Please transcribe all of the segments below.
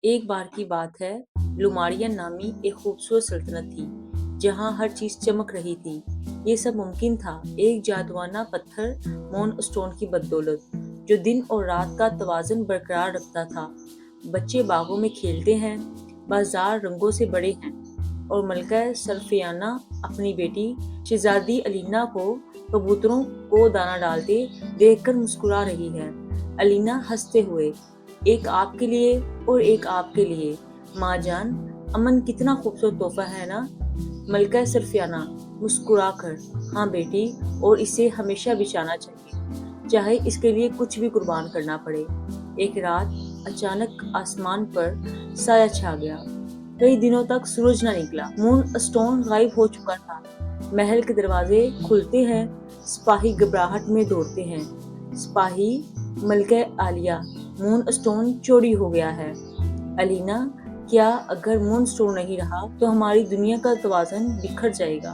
एक बार की बात है, लुमाड़िया नामी एक खूबसूरत सल्तनत थी, जहाँ हर चीज चमक रही थी। ये सब मुमकिन था एक जादुआना पत्थर मून स्टोन की बदौलत, जो दिन और रात का तवाज़ुन बरकरार रखता था। बच्चे बागों में खेलते हैं, बाजार रंगों से बड़े हैं, और मलका सरफियाना अपनी बेटी शहजादी अलीना को कबूतरों को दाना डालते देखकर मुस्कुरा रही है। अलीना हंसते हुए, एक आपके लिए और एक आपके लिए माँ जान, अमन कितना खूबसूरत तोहफा है ना। मलका सरफियाना मुस्कुराकर, हाँ बेटी, और इसे हमेशा बिछाना चाहिए, चाहे इसके लिए कुछ भी कुर्बान करना पड़े। एक रात अचानक आसमान पर साया छा गया। कई दिनों तक सूरज न निकला। मून स्टोन गायब हो चुका था। महल के दरवाजे खुलते हैं, सिपाही घबराहट में दौड़ते हैं। सिपाही, मलका आलिया, मून स्टोन चोरी हो गया है। अलीना, क्या अगर मून स्टोन नहीं रहा तो हमारी दुनिया का तवाज़ुन बिखर जाएगा।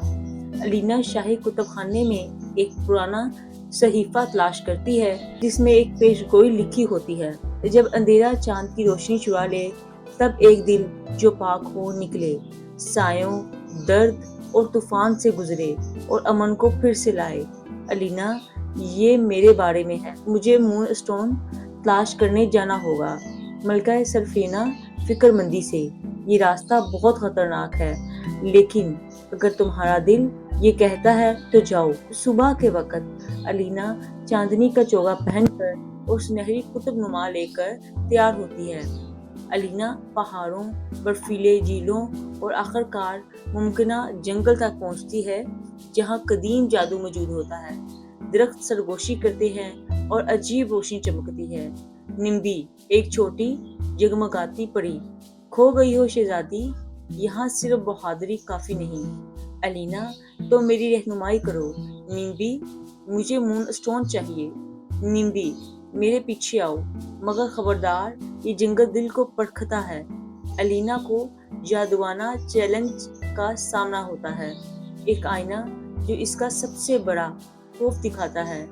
अलीना शाही कुतुबखाने में एक पुराना सहीफा तलाश करती है, जिसमें एक पेशगोई लिखी होती है, जब अंधेरा चांद की रोशनी चुरा ले, तब एक दिल जो पाक हो निकले, सायों, दर्द और तूफान से गुजरे और अमन को फिर से लाए। अलीना, ये मेरे बारे में है, मुझे मून स्टोन तलाश करने जाना होगा। मलका सरफीना फिक्रमंदी से, ये रास्ता बहुत खतरनाक है, लेकिन अगर तुम्हारा दिल ये कहता है तो जाओ। सुबह के वक्त अलीना चांदनी का चोगा पहनकर और सुनहरी कुतुबनुमा लेकर तैयार होती है। अलीना पहाड़ों, बर्फीले झीलों और आखिरकार मुमकिना जंगल तक पहुंचती है, जहां कदीम जादू मौजूद होता है। दरख्त सरगोशी करते हैं और अजीब रोशनी चमकती है। निम्बी, एक छोटी जगमगाती परी, खो गई हो शहजादी, यहाँ सिर्फ बहादुरी काफी नहीं। अलीना, तो मेरी रहनुमाई करो। निम्बी, मुझे मून स्टोन चाहिए। निम्बी, मेरे पीछे आओ, मगर खबरदार, ये जंगल दिल को परखता है। अलीना को जादुआना चैलेंज का सामना होता है, एक आईना जो इसका सबसे बड़ा खौफ दिखाता है,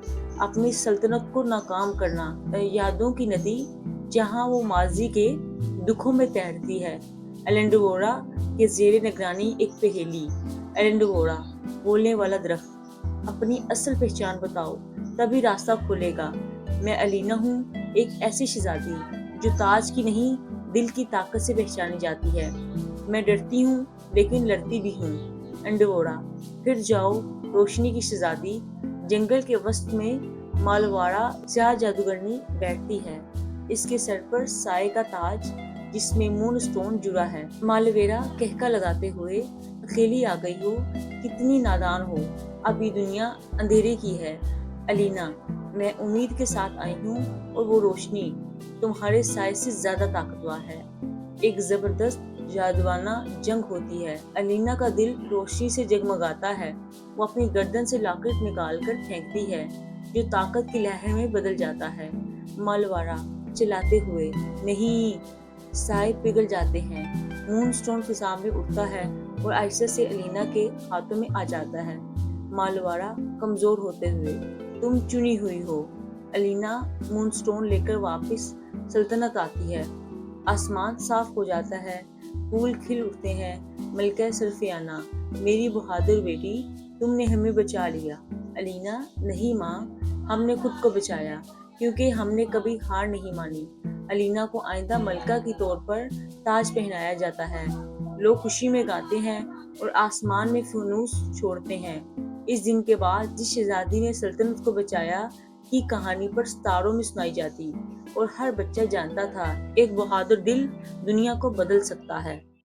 अपनी सल्तनत को नाकाम करना, यादों की नदी जहां वो माजी के दुखों में तैरती है। एलेंडोरा के जेरे निगरानी एक पहेली। एलेंडोरा, बोलने वाला दरख्त, अपनी असल पहचान बताओ, तभी रास्ता खुलेगा। मैं अलीना हूँ, एक ऐसी शहजादी जो ताज की नहीं, दिल की ताकत से पहचानी जाती है। मैं डरती हूँ, लेकिन लड़ती भी हूँ। एंडोरा, फिर जाओ रोशनी की शहजादी। जंगल के वसत में मालवाड़ा स्याह जादूगरनी बैठती है, इसके सर पर साए का ताज जिसमें मून स्टोन जुड़ा है। मालवेरा कहका लगाते हुए, अकेली आ गई हो, कितनी नादान हो, अब ये दुनिया अंधेरे की है। अलीना, मैं उम्मीद के साथ आई हूँ, और वो रोशनी तुम्हारे साए से ज्यादा ताकतवर है। एक जबरदस्त जादुआना जंग होती है। अलीना का दिल रोशनी से जगमगाता है। वो अपनी गर्दन से लॉकेट निकालकर फेंकती है, जो ताकत की लहर में बदल जाता है। मालवाड़ा चिल्लाते हुए, नहीं, साए पिघल जाते हैं। मून स्टोन फिजा में उठता है और आहिस्ते से अलीना के हाथों में आ जाता है। मालवाड़ा कमजोर होते हुए, तुम चुनी हुई हो। अलीना मून स्टोन लेकर वापस सल्तनत आती है। आसमान साफ हो जाता है, फूल खिल उठते हैं। मलका सरफियाना, मेरी बहादुर बेटी, तुमने हमें बचा लिया। अलीना, नहीं माँ, हमने खुद को बचाया, क्योंकि हमने कभी हार नहीं मानी। अलीना को आइंदा मलका के तौर पर ताज पहनाया जाता है। लोग खुशी में गाते हैं और आसमान में फुनूस छोड़ते हैं। इस दिन के बाद जिस शहजादी ने सल्तनत को बचाया की कहानी पर सितारों में सुनाई जाती, और हर बच्चा जानता था एक बहादुर दिल दुनिया को बदल सकता है।